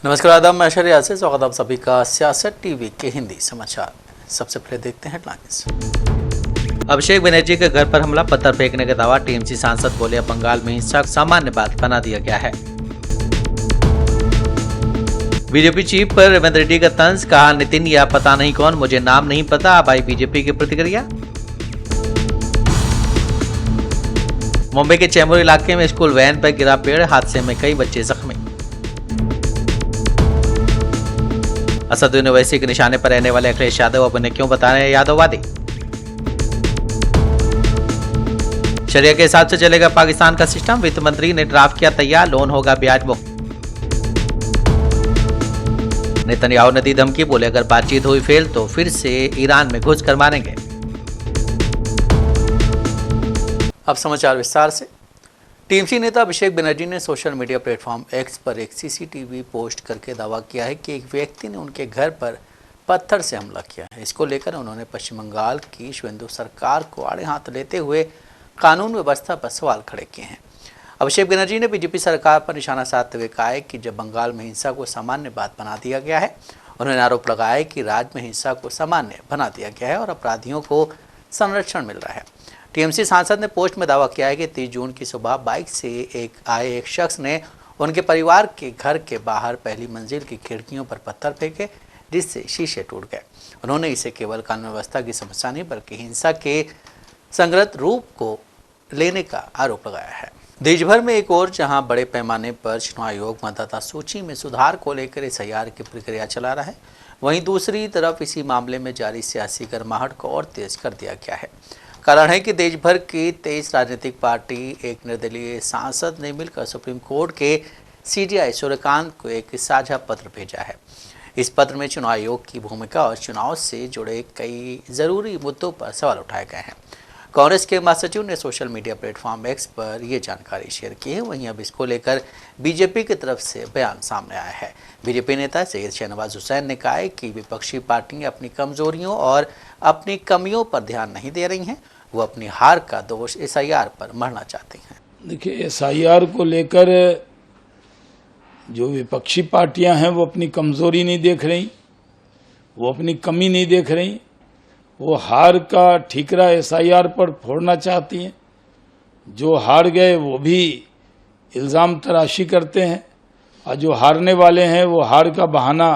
नमस्कार, आदाब, मैं अशर रियाज से स्वागत आप सभी का सियासत टीवी के हिंदी समाचार। सबसे पहले देखते हैं हेडलाइंस। अभिषेक बनर्जी के घर पर हमला, पत्थर फेंकने का दावा, टीएमसी सांसद बोले बंगाल में हिंसा सामान्य बात बना दिया गया है। बीजेपी चीफ पर रेवंत रेड्डी का तंज, कहा नितिन या पता नहीं कौन, मुझे नाम नहीं पता। अब आई बीजेपी की प्रतिक्रिया। मुंबई के चेंबूर इलाके में स्कूल वैन पर गिरा पेड़, हादसे में कई बच्चे जख्मी। असदुद्दीन ओवैसी के निशाने पर रहने वाले अखिलेश यादव अब उन्हें क्यों बता रहे हैं यादववादी। शरिया के हिसाब से चलेगा पाकिस्तान का सिस्टम, वित्त मंत्री ने ड्राफ्ट किया तैयार, लोन होगा ब्याज मुक्त। नेतन्याहू ने दी धमकी, बोले अगर बातचीत हुई फेल तो फिर से ईरान में घुस कर मारेंगे। अब समाचार विस्तार से। टीएमसी नेता अभिषेक बनर्जी ने सोशल मीडिया प्लेटफॉर्म एक्स पर एक सीसीटीवी पोस्ट करके दावा किया है कि एक व्यक्ति ने उनके घर पर पत्थर से हमला किया है। इसको लेकर उन्होंने पश्चिम बंगाल की शुवेंदु सरकार को आड़े हाथ लेते हुए कानून व्यवस्था पर सवाल खड़े किए हैं। अभिषेक बनर्जी ने बीजेपी सरकार पर निशाना साधते हुए कहा है कि जब बंगाल में हिंसा को सामान्य बात बना दिया गया है। उन्होंने आरोप लगाया कि राज्य में हिंसा को सामान्य बना दिया गया है और अपराधियों को संरक्षण मिल रहा है। टीएमसी सांसद ने पोस्ट में दावा किया है कि 30 जून की सुबह बाइक से आए एक शख्स ने उनके परिवार के घर के बाहर पहली मंजिल की खिड़कियों पर पत्थर फेंके, जिससे शीशे टूट गए। उन्होंने इसे केवल कानून व्यवस्था की समस्या नहीं बल्कि हिंसा के संगत रूप को लेने का आरोप लगाया है। देश भर में एक और जहां बड़े पैमाने पर चुनाव आयोग मतदाता सूची में सुधार को लेकर एसआईआर की प्रक्रिया चला रहा है, वहीं दूसरी तरफ इसी मामले में जारी सियासी गर्माहट को और तेज कर दिया गया है। कारण है कि देश भर की 23 राजनीतिक पार्टी एक निर्दलीय सांसद ने मिलकर सुप्रीम कोर्ट के सीजेआई सूर्यकांत को एक साझा पत्र भेजा है। इस पत्र में चुनाव आयोग की भूमिका और चुनाव से जुड़े कई जरूरी मुद्दों पर सवाल उठाए गए हैं। कांग्रेस के महासचिव ने सोशल मीडिया प्लेटफॉर्म एक्स पर यह जानकारी शेयर की है। वहीं अब इसको लेकर बीजेपी की तरफ से बयान सामने आया है। बीजेपी नेता सैयद शहनवाज हुसैन ने कहा है कि विपक्षी पार्टियां अपनी कमजोरियों और अपनी कमियों पर ध्यान नहीं दे रही हैं, वो अपनी हार का दोष एसआईआर पर मढ़ना चाहते हैं। देखिए, एसआईआर को लेकर जो विपक्षी पार्टियां हैं वो अपनी कमजोरी नहीं देख रही, वो अपनी कमी नहीं देख रही, वो हार का ठीकरा एसआईआर पर फोड़ना चाहती हैं। जो हार गए वो भी इल्ज़ाम तराशी करते हैं और जो हारने वाले हैं वो हार का बहाना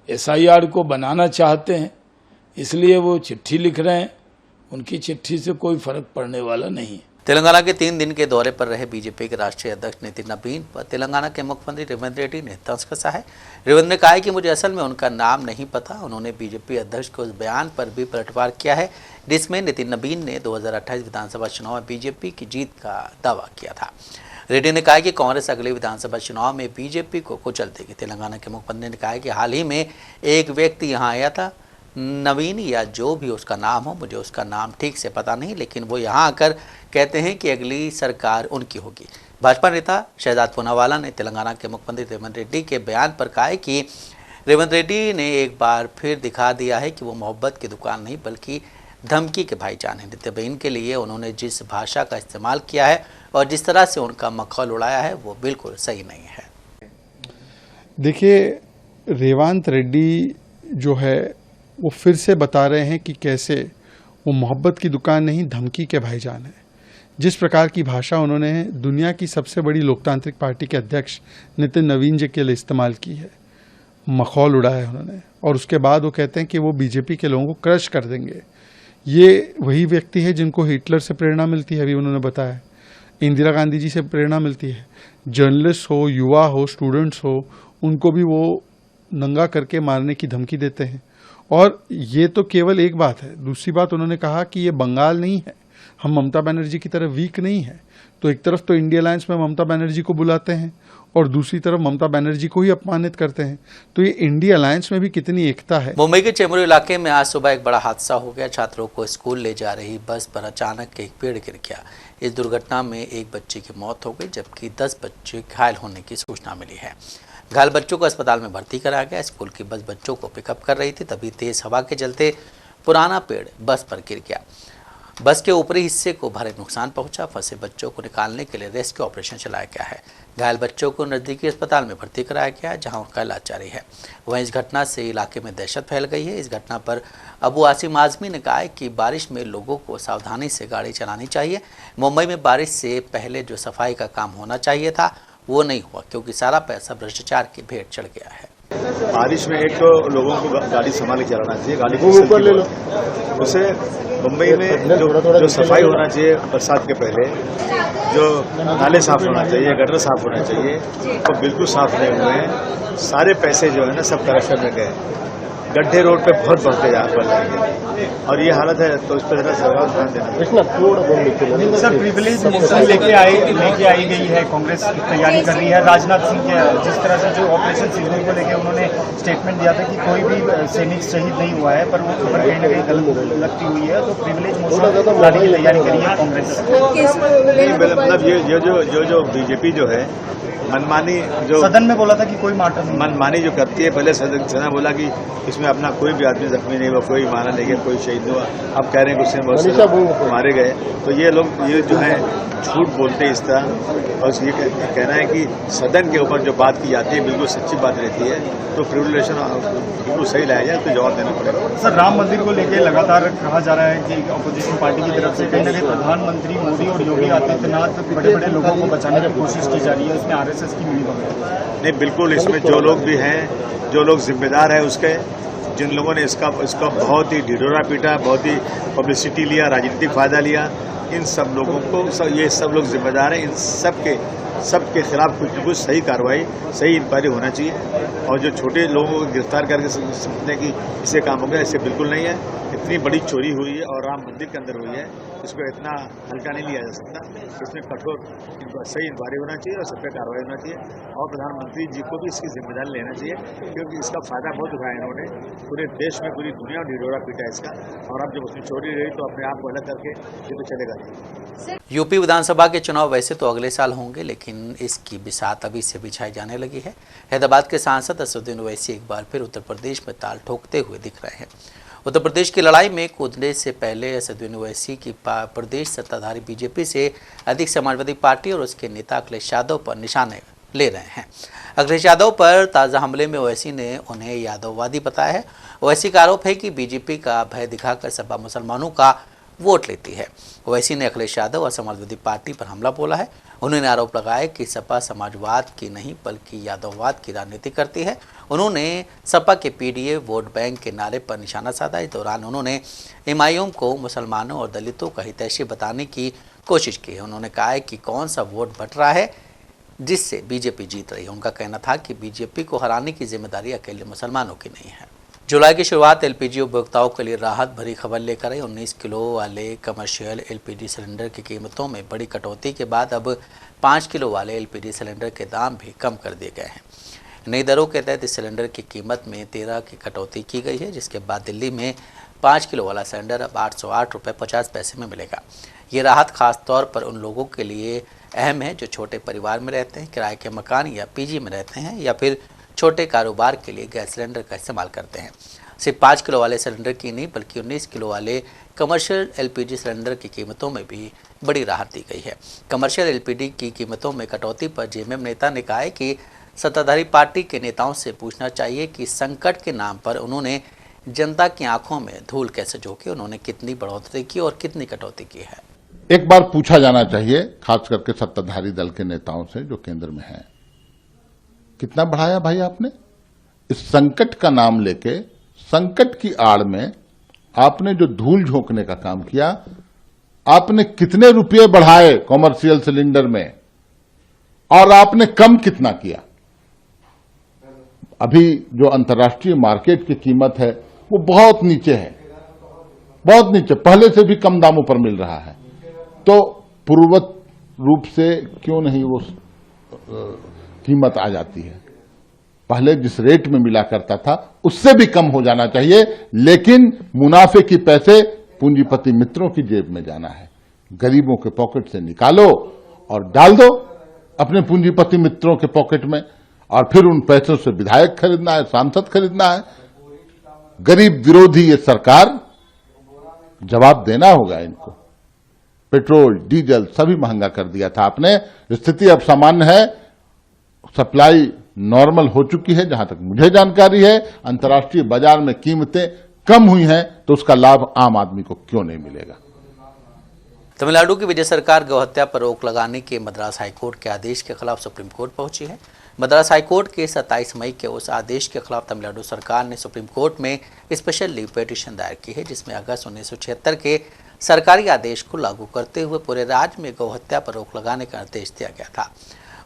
एसआईआर को बनाना चाहते हैं, इसलिए वो चिट्ठी लिख रहे हैं। उनकी चिट्ठी से कोई फर्क पड़ने वाला नहीं है। तेलंगाना के 3 दिन के दौरे पर रहे बीजेपी के राष्ट्रीय अध्यक्ष नितिन नबीन पर तेलंगाना के मुख्यमंत्री रेवंत रेड्डी ने तंज कसा है। रेवंत ने कहा है कि मुझे असल में उनका नाम नहीं पता। उन्होंने बीजेपी अध्यक्ष के उस बयान पर भी पलटवार किया है जिसमें नितिन नबीन ने 2028 विधानसभा चुनाव में बीजेपी की जीत का दावा किया था। रेड्डी ने कहा कि कांग्रेस अगले विधानसभा चुनाव में बीजेपी को कुचल देगी। तेलंगाना के मुख्यमंत्री ने कहा कि हाल ही में एक व्यक्ति यहाँ आया था, नवीन या जो भी उसका नाम हो, मुझे उसका नाम ठीक से पता नहीं, लेकिन वो यहाँ आकर कहते हैं कि अगली सरकार उनकी होगी। भाजपा नेता शहजाद पूनावाला ने तेलंगाना के मुख्यमंत्री रेवंत रेड्डी के बयान पर कहा है कि रेवंत रेड्डी ने एक बार फिर दिखा दिया है कि वो मोहब्बत की दुकान नहीं बल्कि धमकी के भाईजान है। नितिन नबीन के लिए उन्होंने जिस भाषा का इस्तेमाल किया है और जिस तरह से उनका मखौल उड़ाया है वो बिल्कुल सही नहीं है। देखिए, रेवंत रेड्डी जो है वो फिर से बता रहे हैं कि कैसे वो मोहब्बत की दुकान नहीं धमकी के भाईजान है। जिस प्रकार की भाषा उन्होंने दुनिया की सबसे बड़ी लोकतांत्रिक पार्टी के अध्यक्ष नितिन नवीन जी के लिए इस्तेमाल की है, मखौल उड़ाया उन्होंने, और उसके बाद वो कहते हैं कि वो बीजेपी के लोगों को क्रश कर देंगे। ये वही व्यक्ति है जिनको हिटलर से प्रेरणा मिलती है, अभी उन्होंने बताया, इंदिरा गांधी जी से प्रेरणा मिलती है। जर्नलिस्ट हो, युवा हो, स्टूडेंट्स हो, उनको भी वो नंगा करके मारने की धमकी देते हैं। और ये तो केवल एक बात है। दूसरी बात उन्होंने कहा कि ये बंगाल नहीं है, हम ममता बनर्जी की तरफ वीक नहीं है। तो एक तरफ तो इंडिया अलायंस में ममता बनर्जी को बुलाते हैं और दूसरी तरफ ममता बनर्जी को ही अपमानित करते हैं। तो ये इंडिया अलायंस में भी कितनी एकता है। मुंबई के चेंबूर इलाके में आज सुबह एक बड़ा हादसा हो गया। छात्रों को स्कूल ले जा रही बस पर अचानक एक पेड़ गिर गया। इस दुर्घटना में एक बच्चे की मौत हो गई जबकि 10 बच्चे घायल होने की सूचना मिली है। घायल बच्चों को अस्पताल में भर्ती कराया गया। स्कूल की बस बच्चों को पिकअप कर रही थी, तभी तेज हवा के चलते पुराना पेड़ बस पर गिर गया। बस के ऊपरी हिस्से को भारी नुकसान पहुंचा। फंसे बच्चों को निकालने के लिए रेस्क्यू ऑपरेशन चलाया गया है। घायल बच्चों को नजदीकी अस्पताल में भर्ती कराया गया है, जहां उनका इलाज जारी है। वहीं इस घटना से इलाके में दहशत फैल गई है। इस घटना पर अबू आसिम आजमी ने कहा है कि बारिश में लोगों को सावधानी से गाड़ी चलानी चाहिए। मुंबई में बारिश से पहले जो सफाई का काम होना चाहिए था वो नहीं हुआ, क्योंकि सारा पैसा भ्रष्टाचार की भेंट चढ़ गया है। बारिश में एक तो लोगों को गाड़ी संभाल के चलाना चाहिए, गाड़ी को ऊपर ले लो। उसे मुंबई में जो सफाई होना चाहिए बरसात के पहले, जो नाले साफ होना चाहिए, गटर साफ होना चाहिए, वो बिल्कुल साफ नहीं हुए हैं। सारे पैसे जो है ना सब करप्शन में गए। गड्ढे रोड पे बहुत बढ़ते बढ़ जाएंगे और ये हालत है, तो इस पर जरा सरकार ध्यान देना। सर, प्रिविलेज मोशन लेके आई गई है, कांग्रेस तैयारी कर रही है। राजनाथ सिंह के जिस तरह से जो ऑपरेशन सिंदूर को लेकर उन्होंने स्टेटमेंट दिया था कि कोई भी सैनिक शहीद नहीं हुआ है, पर वो खबर कहीं न कहीं गलत लगती हुई है, तो प्रिविलेज मोशन लाने की तैयारी करी है कांग्रेस। मतलब ये जो बीजेपी जो है मनमानी, जो सदन में बोला था कि कोई मार्टर नहीं, मनमानी जो करती है, पहले सदन बोला कि इसमें अपना कोई भी आदमी जख्मी नहीं हुआ, कोई मारा नहीं गया, कोई शहीद हुआ। अब कह रहे हैं कि उससे बहुत मारे गए। तो ये लोग ये जो है झूठ बोलते हैं इस तरह, और ये कहना है कि सदन के ऊपर जो बात की जाती है बिल्कुल सच्ची बात रहती है, तो प्रिविलेशन बिल्कुल सही लाया जाए, तो जवाब देना पड़ेगा। सर, राम मंदिर को लेकर लगातार कहा जा रहा है कि अपोजिशन पार्टी की तरफ से कहीं न कहीं प्रधानमंत्री मोदी और योगी आदित्यनाथ बड़े बड़े लोगों को बचाने की कोशिश की जा रही है, उसमें आरएसएस की मिली भगत नहीं, बिल्कुल इसमें जो लोग भी हैं, जो लोग जिम्मेदार हैं उसके, जिन लोगों ने इसका बहुत ही ढिढोरा पीटा, बहुत ही पब्लिसिटी लिया, राजनीतिक फायदा लिया, इन सब लोगों को ये सब लोग जिम्मेदार हैं। इन सबके खिलाफ कुछ न कुछ सही कार्रवाई, सही इंक्वायरी होना चाहिए। और जो छोटे लोगों को गिरफ्तार करके समझते हैं कि इससे काम हो गया, इससे बिल्कुल नहीं है। इतनी बड़ी चोरी हुई है और राम मंदिर के अंदर हुई है, इसको इतना हल्का नहीं लिया जा सकता। इसमें कठोर सही इंक्वायरी होना चाहिए और सब पे कार्रवाई होना चाहिए, और प्रधानमंत्री जी को भी इसकी जिम्मेदारी लेना चाहिए, क्योंकि इसका फायदा बहुत उठाया इन्होंने। पूरे देश में, पूरी दुनिया में ढिढोरा पीटा इसका, और अब जब उसमें चोरी रही तो अपने आप को अलग करके ये तो चलेगा नहीं। यूपी विधानसभा के चुनाव वैसे तो अगले साल होंगे, लेकिन इसकी बिसात अभी से बिछाई जाने लगी है। हैदराबाद के सांसद असदुद्दीन ओवैसी एक बार फिर उत्तर प्रदेश में ताल ठोकते हुए दिख रहे हैं। उत्तर प्रदेश की लड़ाई में कूदने से पहले असदुद्दीन ओवैसी की प्रदेश सत्ताधारी बीजेपी से अधिक समाजवादी पार्टी और उसके नेता अखिलेश यादव पर निशाने ले रहे हैं। अखिलेश यादव पर ताज़ा हमले में ओवैसी ने उन्हें यादववादी बताया है। ओवैसी का आरोप है कि बीजेपी का भय दिखाकर सपा मुसलमानों का वोट लेती है। ओवैसी ने अखिलेश यादव और समाजवादी पार्टी पर हमला बोला है। उन्होंने आरोप लगाया कि सपा समाजवाद की नहीं बल्कि यादववाद की राजनीति करती है। उन्होंने सपा के पीडीए वोट बैंक के नारे पर निशाना साधा। इस दौरान उन्होंने एमआईएम को मुसलमानों और दलितों का हितैषी बताने की कोशिश की है। उन्होंने कहा है कि कौन सा वोट बट रहा है जिससे बीजेपी जीत रही है। उनका कहना था कि बीजेपी को हराने की जिम्मेदारी अकेले मुसलमानों की नहीं है। जुलाई की शुरुआत एलपीजी उपभोक्ताओं के लिए राहत भरी खबर लेकर आई। 19 किलो वाले कमर्शियल एलपीजी सिलेंडर की कीमतों में बड़ी कटौती के बाद अब 5 किलो वाले एलपीजी सिलेंडर के दाम भी कम कर दिए गए हैं। नई दरों के तहत इस सिलेंडर की कीमत में 13 की कटौती की गई है, जिसके बाद दिल्ली में 5 किलो वाला सिलेंडर अब 808 रुपये 50 पैसे में मिलेगा। ये राहत खास तौर पर उन लोगों के लिए अहम है जो छोटे परिवार में रहते हैं, किराए के मकान या पीजी में रहते हैं, या फिर छोटे कारोबार के लिए गैस सिलेंडर का इस्तेमाल करते हैं। सिर्फ 5 किलो वाले सिलेंडर की नहीं बल्कि 19 किलो वाले कमर्शियल एलपीजी सिलेंडर की कीमतों में भी बड़ी राहत दी गई है। कमर्शियल एलपीजी की कीमतों में कटौती पर जेएमएम नेता ने कहा है कि सत्ताधारी पार्टी के नेताओं से पूछना चाहिए कि संकट के नाम पर उन्होंने जनता की आंखों में धूल कैसे झोंकी, उन्होंने कितनी बढ़ोतरी की और कितनी कटौती की है। एक बार पूछा जाना चाहिए, खास करके सत्ताधारी दल के नेताओं से जो केंद्र में हैं, कितना बढ़ाया भाई आपने? इस संकट का नाम लेके, संकट की आड़ में आपने जो धूल झोंकने का काम किया, आपने कितने रुपये बढ़ाए कॉमर्शियल सिलेंडर में और आपने कम कितना किया? अभी जो अंतर्राष्ट्रीय मार्केट की कीमत है वो बहुत नीचे है, बहुत नीचे, पहले से भी कम दामों पर मिल रहा है। तो पूर्ववत रूप से क्यों नहीं वो कीमत आ जाती है? पहले जिस रेट में मिला करता था उससे भी कम हो जाना चाहिए, लेकिन मुनाफे की पैसे पूंजीपति मित्रों की जेब में जाना है। गरीबों के पॉकेट से निकालो और डाल दो अपने पूंजीपति मित्रों के पॉकेट में, और फिर उन पैसों से विधायक खरीदना है, सांसद खरीदना है। गरीब विरोधी ये सरकार, जवाब देना होगा इनको। पेट्रोल, डीजल सभी महंगा कर दिया था आपने। स्थिति अब सामान्य है, सप्लाई नॉर्मल हो चुकी है। जहां तक मुझे जानकारी है, अंतर्राष्ट्रीय बाजार में कीमतें कम हुई हैं, तो उसका लाभ आम आदमी को क्यों नहीं मिलेगा। तमिलनाडु की विजय सरकार गौहत्या पर रोक लगाने के मद्रास हाईकोर्ट के आदेश के खिलाफ सुप्रीम कोर्ट पहुंची है। मद्रास हाईकोर्ट के 27 मई के उस आदेश के खिलाफ तमिलनाडु सरकार ने सुप्रीम कोर्ट में स्पेशल लीव पिटीशन दायर की है, जिसमें अगस्त 1976 के सरकारी आदेश को लागू करते हुए पूरे राज्य में गौहत्या पर रोक लगाने का निर्देश दिया गया था।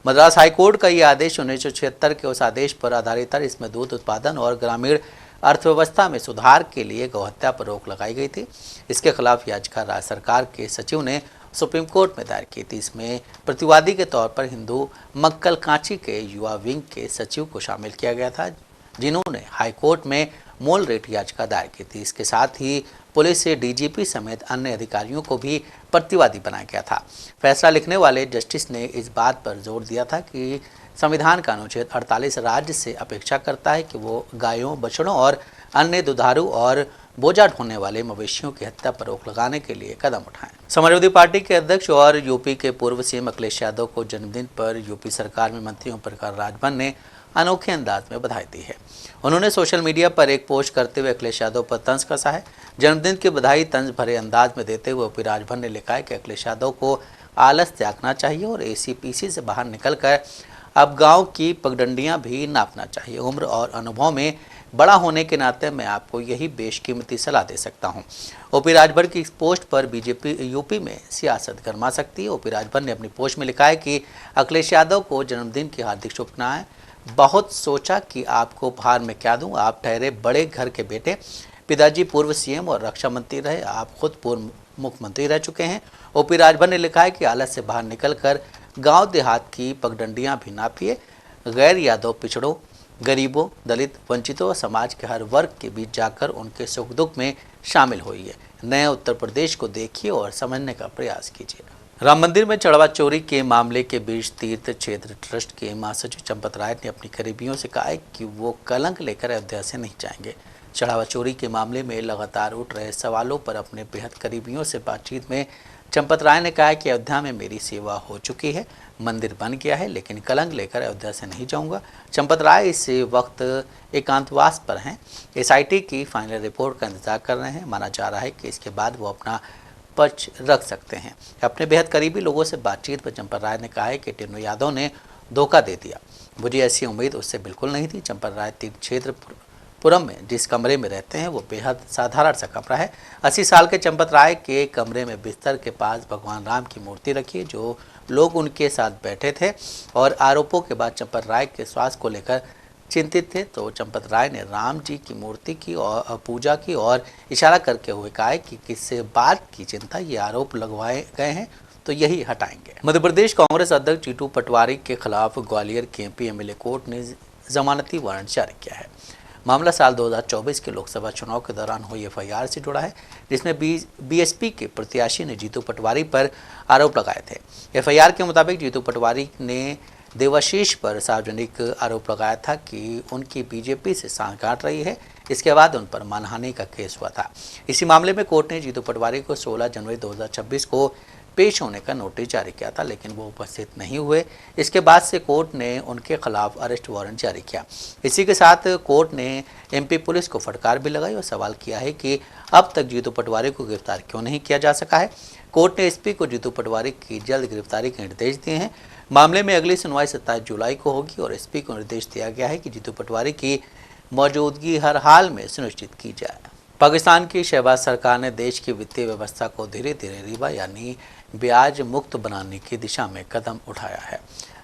मद्रास हाईकोर्ट का यह आदेश 1976 के उस आदेश पर आधारित था, इसमें दूध उत्पादन और ग्रामीण अर्थव्यवस्था में सुधार के लिए गौहत्या पर रोक लगाई गई थी। इसके खिलाफ याचिका राज्य सरकार के सचिव ने सुप्रीम कोर्ट में दायर की थी। इसमें प्रतिवादी के तौर पर हिंदू मक्कल कांची के युवा विंग के सचिव को शामिल किया गया था, जिन्होंने हाईकोर्ट में मूल रेट याचिका दायर की थी। इसके साथ ही पुलिस से डीजीपी समेत अन्य अधिकारियों को भी प्रतिवादी बनाया गया था। फैसला लिखने वाले जस्टिस ने इस बात पर जोर दिया था कि संविधान का अनुच्छेद 48 राज्य से अपेक्षा करता है कि वो गायों, बछड़ों और अन्य दुधारू और बोझा ढोने वाले मवेशियों की हत्या पर रोक लगाने के लिए कदम उठाएं। समाजवादी पार्टी के अध्यक्ष और यूपी के पूर्व सीएम अखिलेश यादव को जन्मदिन पर यूपी सरकार में मंत्री ओम प्रकाश राजभर ने अनोखे अंदाज में बधाई दी है। उन्होंने सोशल मीडिया पर एक पोस्ट करते हुए अखिलेश यादव पर तंज कसा है। जन्मदिन की बधाई तंज भरे अंदाज में देते हुए ओपी राजभर ने लिखा है कि अखिलेश यादव को आलस त्यागना चाहिए और एसीपीसी से बाहर निकलकर अब गांव की पगडंडियां भी नापना चाहिए। उम्र और अनुभव में बड़ा होने के नाते मैं आपको यही बेशकीमती सलाह दे सकता हूं। ओपी राजभर की इस पोस्ट पर बीजेपी यूपी में सियासत गरमा सकती है। ओपी राजभर ने अपनी पोस्ट में लिखा है कि अखिलेश यादव को जन्मदिन की हार्दिक शुभकामनाएं। बहुत सोचा कि आपको उपहार में क्या दूं। आप ठहरे बड़े घर के बेटे, पिताजी पूर्व सीएम और रक्षा मंत्री रहे, आप खुद पूर्व मुख्यमंत्री रह चुके हैं। ओपी राजभर ने लिखा है कि आलस से बाहर निकलकर गांव देहात की पगडंडियां भी नापिए। गैर यादव पिछड़ों, गरीबों, दलित, वंचितों और समाज के हर वर्ग के बीच जाकर उनके सुख दुख में शामिल होइए। नए उत्तर प्रदेश को देखिए और समझने का प्रयास कीजिए। राम मंदिर में चढ़ावा चोरी के मामले के बीच तीर्थ क्षेत्र ट्रस्ट के महासचिव चंपत राय ने अपनी करीबियों से कहा है कि वो कलंक लेकर अयोध्या से नहीं जाएंगे। चढ़ावा चोरी के मामले में लगातार उठ रहे सवालों पर अपने बेहद करीबियों से बातचीत में चंपत राय ने कहा कि अयोध्या में मेरी सेवा हो चुकी है, मंदिर बन गया है, लेकिन कलंक लेकर अयोध्या से नहीं जाऊंगा। चंपत राय इस वक्त एकांतवास पर हैं। एसआईटी की फाइनल रिपोर्ट का इंतजार कर रहे हैं। माना जा रहा है कि इसके बाद वो अपना पक्ष रख सकते हैं। अपने बेहद करीबी लोगों से बातचीत पर चंपत राय ने कहा है कि टिन्नू यादव ने धोखा दे दिया। मुझे ऐसी उम्मीद उससे बिल्कुल नहीं थी। चंपत राय तीर्थ क्षेत्र पुरम में जिस कमरे में रहते हैं वो बेहद साधारण सा कमरा है। 80 साल के चंपत राय के कमरे में बिस्तर के पास भगवान राम की मूर्ति रखी है। जो लोग उनके साथ बैठे थे और आरोपों के बाद चंपत राय के स्वास्थ्य को लेकर चिंतित थे, तो चंपत राय ने राम जी की मूर्ति की और पूजा की और इशारा करके हुए कहा कि किससे बात की चिंता, ये आरोप लगवाए गए हैं तो यही हटाएंगे। मध्य प्रदेश कांग्रेस अध्यक्ष जीतू पटवारी के खिलाफ ग्वालियर के एमपी एमएलए कोर्ट ने जमानती वारंट जारी किया है। मामला साल 2024 के लोकसभा चुनाव के दौरान हुई एफआईआर से जुड़ा है, जिसमें बीएसपी के प्रत्याशी ने जीतू पटवारी पर आरोप लगाए थे। एफआईआर के मुताबिक जीतू पटवारी ने देवाशीष पर सार्वजनिक आरोप लगाया था कि उनकी बीजेपी से सांठगांठ रही है। इसके बाद उन पर मानहानि का केस हुआ था। इसी मामले में कोर्ट ने जीतू पटवारी को 16 जनवरी 2026 को पेश होने का नोटिस जारी किया था, लेकिन वो उपस्थित नहीं हुए। इसके बाद से कोर्ट ने उनके खिलाफ अरेस्ट वारंट जारी किया। इसी के साथ कोर्ट ने एमपी पुलिस को फटकार भी लगाई और सवाल किया है कि अब तक जीतू पटवारी को गिरफ्तार क्यों नहीं किया जा सका है। कोर्ट ने एसपी को जीतू पटवारी की जल्द गिरफ्तारी के निर्देश दिए हैं। मामले में अगली सुनवाई 27 जुलाई को होगी और एसपी को निर्देश दिया गया है कि जीतू पटवारी की मौजूदगी हर हाल में सुनिश्चित की जाए। पाकिस्तान की शहबाज सरकार ने देश की वित्तीय व्यवस्था को धीरे धीरे रिबा यानी ब्याज मुक्त बनाने की दिशा में कदम उठाया है,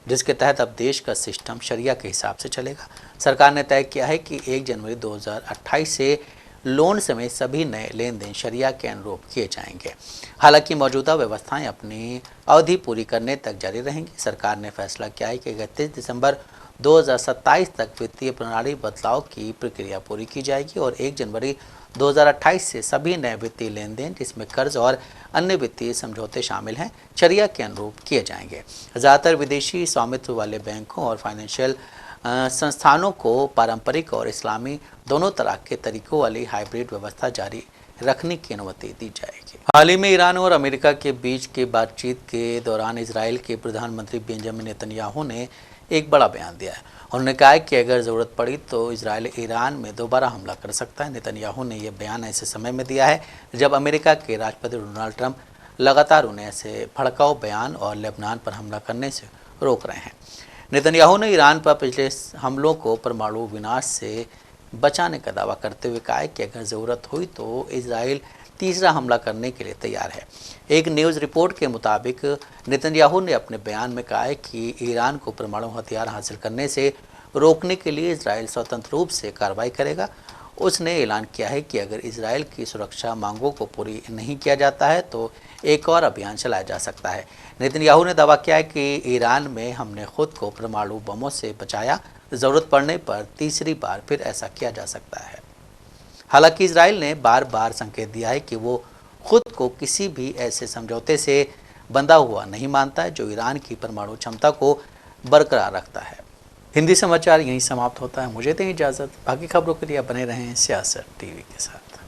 जिसके तहत अब देश का सिस्टम शरिया के हिसाब से चलेगा। सरकार ने तय किया है कि 1 जनवरी 2028 से लोन समेत सभी नए लेन देन शरिया के अनुरूप किए जाएंगे। हालांकि मौजूदा व्यवस्थाएं अपनी अवधि पूरी करने तक जारी रहेंगी। सरकार ने फैसला किया है कि 31 दिसंबर 2027 तक वित्तीय प्रणाली बदलाव की प्रक्रिया पूरी की जाएगी और 1 जनवरी 2028 से सभी नए वित्तीय लेन देन, जिसमें कर्ज और अन्य वित्तीय समझौते शामिल हैं, शरिया के अनुरूप किए जाएंगे। ज़्यादातर विदेशी स्वामित्व वाले बैंकों और फाइनेंशियल संस्थानों को पारंपरिक और इस्लामी दोनों तरह के तरीकों वाली हाइब्रिड व्यवस्था जारी रखने की अनुमति दी जाएगी। हाल ही में ईरान और अमेरिका के बीच की बातचीत के दौरान इजराइल के प्रधानमंत्री बेंजामिन नेतन्याहू ने एक बड़ा बयान दिया है। उन्होंने कहा कि अगर ज़रूरत पड़ी तो इजराइल ईरान में दोबारा हमला कर सकता है। नेतन्याहू ने यह बयान ऐसे समय में दिया है जब अमेरिका के राष्ट्रपति डोनाल्ड ट्रंप लगातार उन्हें ऐसे भड़काऊ बयान और लेबनान पर हमला करने से रोक रहे हैं। नेतन्याहू ने ईरान पर पिछले हमलों को परमाणु विनाश से बचाने का दावा करते हुए कहा है कि अगर ज़रूरत हुई तो इजराइल तीसरा हमला करने के लिए तैयार है। एक न्यूज़ रिपोर्ट के मुताबिक नेतन्याहू ने अपने बयान में कहा है कि ईरान को परमाणु हथियार हासिल करने से रोकने के लिए इजराइल स्वतंत्र रूप से कार्रवाई करेगा। उसने ऐलान किया है कि अगर इजराइल की सुरक्षा मांगों को पूरी नहीं किया जाता है तो एक और अभियान चलाया जा सकता है। नेतन्याहू ने दावा किया है कि ईरान में हमने खुद को परमाणु बमों से बचाया, ज़रूरत पड़ने पर तीसरी बार फिर ऐसा किया जा सकता है। हालांकि इजराइल ने बार बार संकेत दिया है कि वो खुद को किसी भी ऐसे समझौते से बंधा हुआ नहीं मानता है जो ईरान की परमाणु क्षमता को बरकरार रखता है। हिंदी समाचार यहीं समाप्त होता है। मुझे दें इजाज़त। बाकी खबरों के लिए बने रहें सियासत टीवी के साथ।